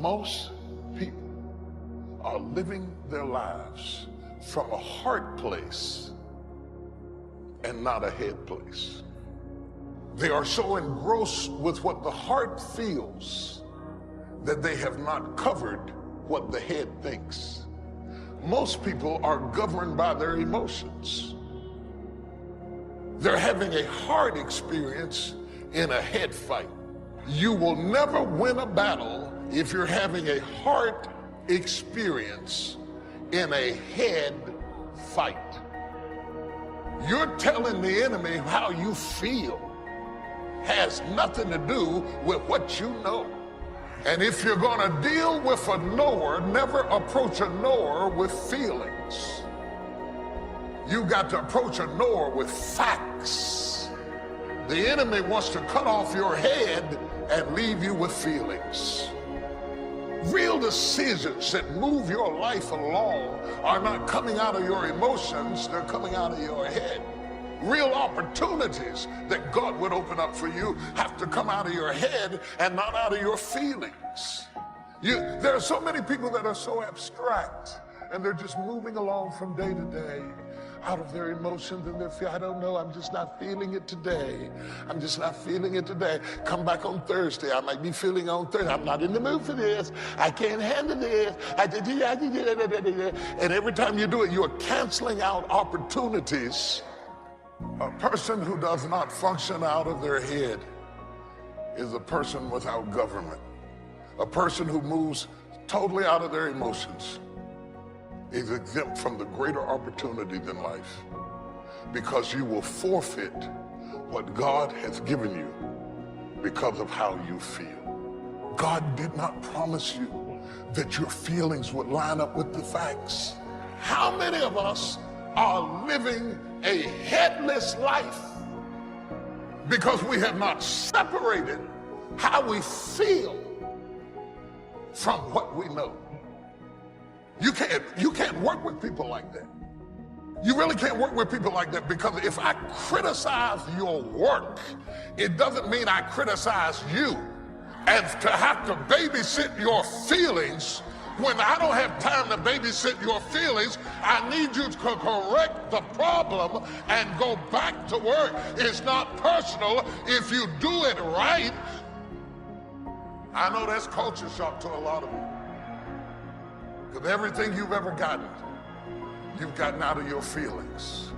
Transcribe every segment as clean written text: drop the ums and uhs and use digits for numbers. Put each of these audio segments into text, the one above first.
Most people are living their lives from a heart place and not a head place. They are so engrossed with what the heart feels that they have not covered what the head thinks. Most people are governed by their emotions. They're having a heart experience in a head fight. You will never win a battle if you're having a heart experience in a head fight. You're telling the enemy how you feel has nothing to do with what you know. And if you're going to deal with a knower, never approach a knower with feelings. You got to approach a knower with facts. The enemy wants to cut off your head and leave you with feelings. Real decisions that move your life along are not coming out of your emotions, they're coming out of your head. Real opportunities that God would open up for you have to come out of your head and not out of your feelings. There are so many people that are so abstract and they're just moving along from day to day out of their emotions and their feelings. I don't know, I'm just not feeling it today. I'm just not feeling it today. Come back on Thursday. I might be feeling on Thursday. I'm not in the mood for this. I can't handle this. And every time you do it, you're canceling out opportunities. A person who does not function out of their head is a person without government. A person who moves totally out of their emotions is exempt from the greater opportunity than life, because you will forfeit what God has given you because of how you feel. God did not promise you that your feelings would line up with the facts. How many of us are living a headless life because we have not separated how we feel from what we know? You can't work with people like that. You really can't work with people like that, because if I criticize your work, it doesn't mean I criticize you. And to have to babysit your feelings, when I don't have time to babysit your feelings, I need you to correct the problem and go back to work. It's not personal if you do it right. I know that's culture shock to a lot of you. Because everything you've ever gotten, you've gotten out of your feelings.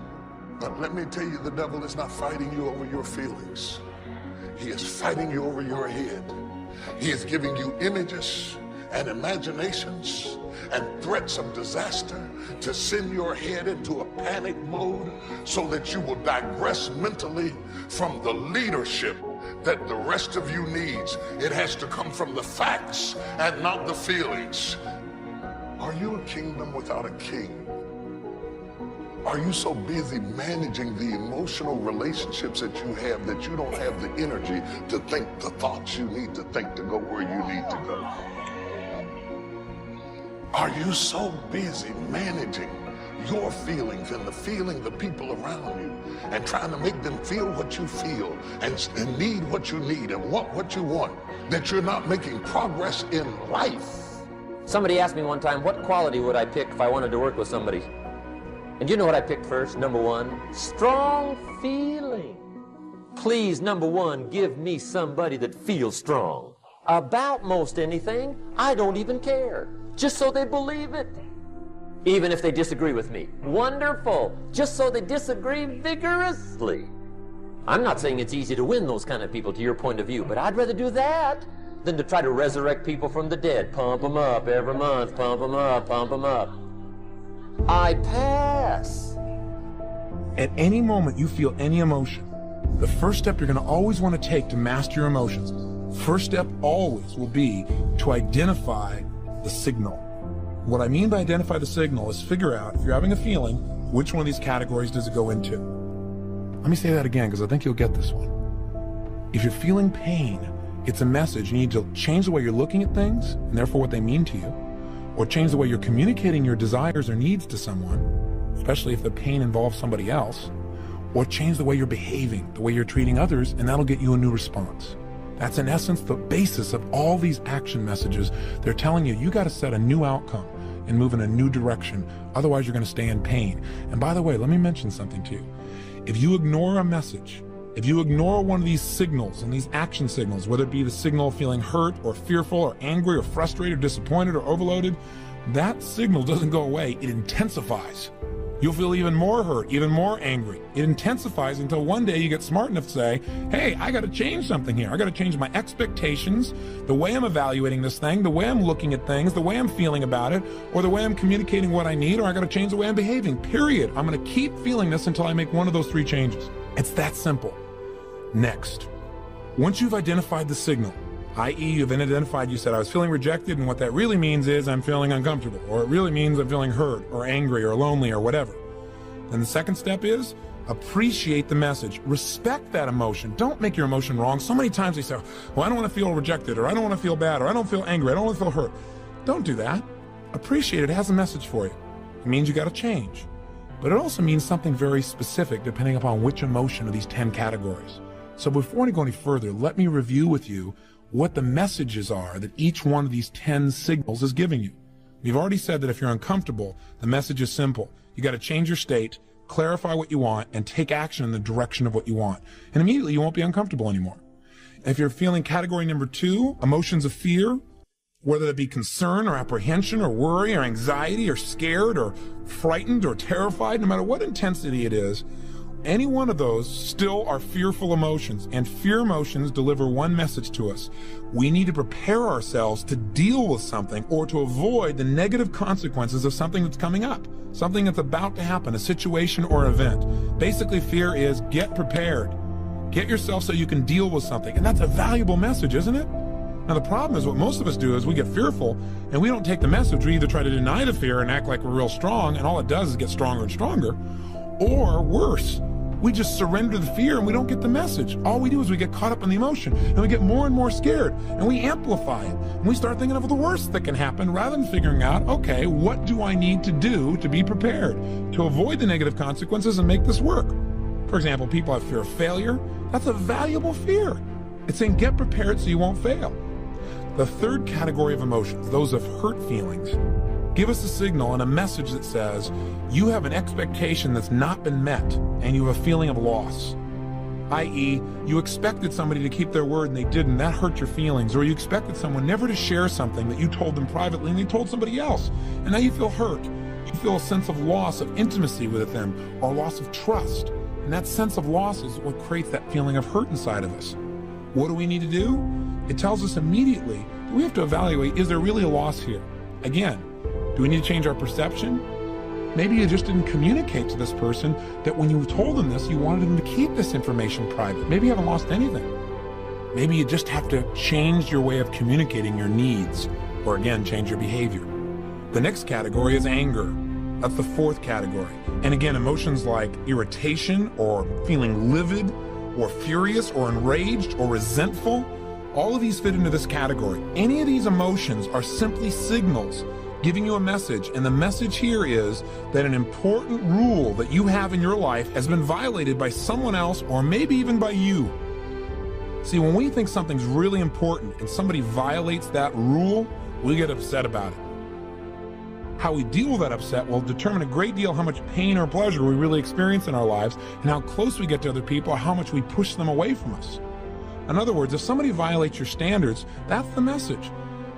But let me tell you, the devil is not fighting you over your feelings. He is fighting you over your head. He is giving you images and imaginations and threats of disaster to send your head into a panic mode so that you will digress mentally from the leadership that the rest of you needs. It has to come from the facts and not the feelings. Are you a kingdom without a king? Are you so busy managing the emotional relationships that you have that you don't have the energy to think the thoughts you need to think to go where you need to go? Are you so busy managing your feelings and the feeling the people around you and trying to make them feel what you feel and need what you need and want what you want, that you're not making progress in life? Somebody asked me one time, what quality would I pick if I wanted to work with somebody? And you know what I picked first? Number one, strong feeling. Please, number one, give me somebody that feels strong. About most anything, I don't even care. Just so they believe it. Even if they disagree with me. Wonderful. Just so they disagree vigorously. I'm not saying it's easy to win those kind of people to your point of view, but I'd rather do that than to try to resurrect people from the dead. Pump them up every month, pump them up, pump them up. I pass. At any moment you feel any emotion, the first step you're going to always want to take to master your emotions, first step always will be to identify the signal. What I mean by identify the signal is figure out, if you're having a feeling, which one of these categories does it go into? Let me say that again, because I think you'll get this one. If you're feeling pain, it's a message. You need to change the way you're looking at things, and therefore what they mean to you, or change the way you're communicating your desires or needs to someone, especially if the pain involves somebody else, or change the way you're behaving, the way you're treating others, and that'll get you a new response. That's in essence the basis of all these action messages. They're telling you got to set a new outcome and move in a new direction. Otherwise, you're going to stay in pain. And by the way, let me mention something to you. If you ignore a message, if you ignore one of these signals and these action signals, whether it be the signal of feeling hurt or fearful or angry or frustrated or disappointed or overloaded, that signal doesn't go away. It intensifies. You'll feel even more hurt, even more angry. It intensifies until one day you get smart enough to say, hey, I got to change something here. I got to change my expectations, the way I'm evaluating this thing, the way I'm looking at things, the way I'm feeling about it, or the way I'm communicating what I need, or I got to change the way I'm behaving, period. I'm going to keep feeling this until I make one of those three changes. It's that simple. Next, once you've identified the signal, i.e. you've identified, you said, I was feeling rejected, and what that really means is I'm feeling uncomfortable, or it really means I'm feeling hurt, or angry, or lonely, or whatever. Then the second step is appreciate the message. Respect that emotion. Don't make your emotion wrong. So many times they say, well, I don't want to feel rejected, or I don't want to feel bad, or I don't feel angry, I don't want to feel hurt. Don't do that. Appreciate it. It has a message for you. It means you got to change. But it also means something very specific depending upon which emotion of these 10 categories. So before I go any further, let me review with you what the messages are that each one of these 10 signals is giving you. We've already said that if you're uncomfortable, the message is simple. You got to change your state, clarify what you want, and take action in the direction of what you want. And immediately you won't be uncomfortable anymore. If you're feeling category number 2, emotions of fear, whether it be concern or apprehension or worry or anxiety or scared or frightened or terrified, no matter what intensity it is, any one of those still are fearful emotions, and fear emotions deliver one message to us. We need to prepare ourselves to deal with something or to avoid the negative consequences of something that's coming up, something that's about to happen, a situation or event. Basically, fear is get prepared. Get yourself so you can deal with something, and that's a valuable message, isn't it? Now, the problem is what most of us do is we get fearful and we don't take the message. We either try to deny the fear and act like we're real strong, and all it does is get stronger and stronger, or worse, we just surrender the fear and we don't get the message. All we do is we get caught up in the emotion and we get more and more scared and we amplify it. And we start thinking of the worst that can happen rather than figuring out, okay, what do I need to do to be prepared to avoid the negative consequences and make this work? For example, people have fear of failure. That's a valuable fear. It's saying get prepared so you won't fail. The third category of emotions, those of hurt feelings, give us a signal and a message that says you have an expectation that's not been met and you have a feeling of loss. I.e., you expected somebody to keep their word and they didn't. That hurt your feelings. Or you expected someone never to share something that you told them privately and they told somebody else. And now you feel hurt. You feel a sense of loss of intimacy with them or loss of trust. And that sense of loss is what creates that feeling of hurt inside of us. What do we need to do? It tells us immediately that we have to evaluate, is there really a loss here? Again, do we need to change our perception? Maybe you just didn't communicate to this person that when you told them this, you wanted them to keep this information private. Maybe you haven't lost anything. Maybe you just have to change your way of communicating your needs, or again, change your behavior. The next category is anger. That's the fourth category. And again, emotions like irritation or feeling livid or furious or enraged or resentful, all of these fit into this category. Any of these emotions are simply signals giving you a message, and the message here is that an important rule that you have in your life has been violated by someone else or maybe even by you. See, when we think something's really important and somebody violates that rule, we get upset about it. How we deal with that upset will determine a great deal how much pain or pleasure we really experience in our lives and how close we get to other people or how much we push them away from us. In other words, if somebody violates your standards, that's the message.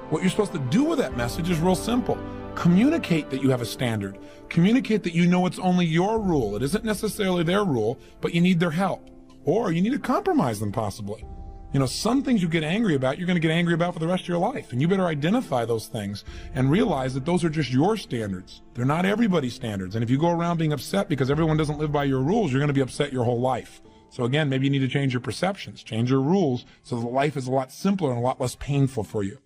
What you're supposed to do with that message is real simple. Communicate that you have a standard. Communicate that you know it's only your rule. It isn't necessarily their rule, but you need their help. Or you need to compromise them possibly. You know, some things you get angry about, you're going to get angry about for the rest of your life. And you better identify those things and realize that those are just your standards. They're not everybody's standards. And if you go around being upset because everyone doesn't live by your rules, you're going to be upset your whole life. So again, maybe you need to change your perceptions, change your rules so that life is a lot simpler and a lot less painful for you.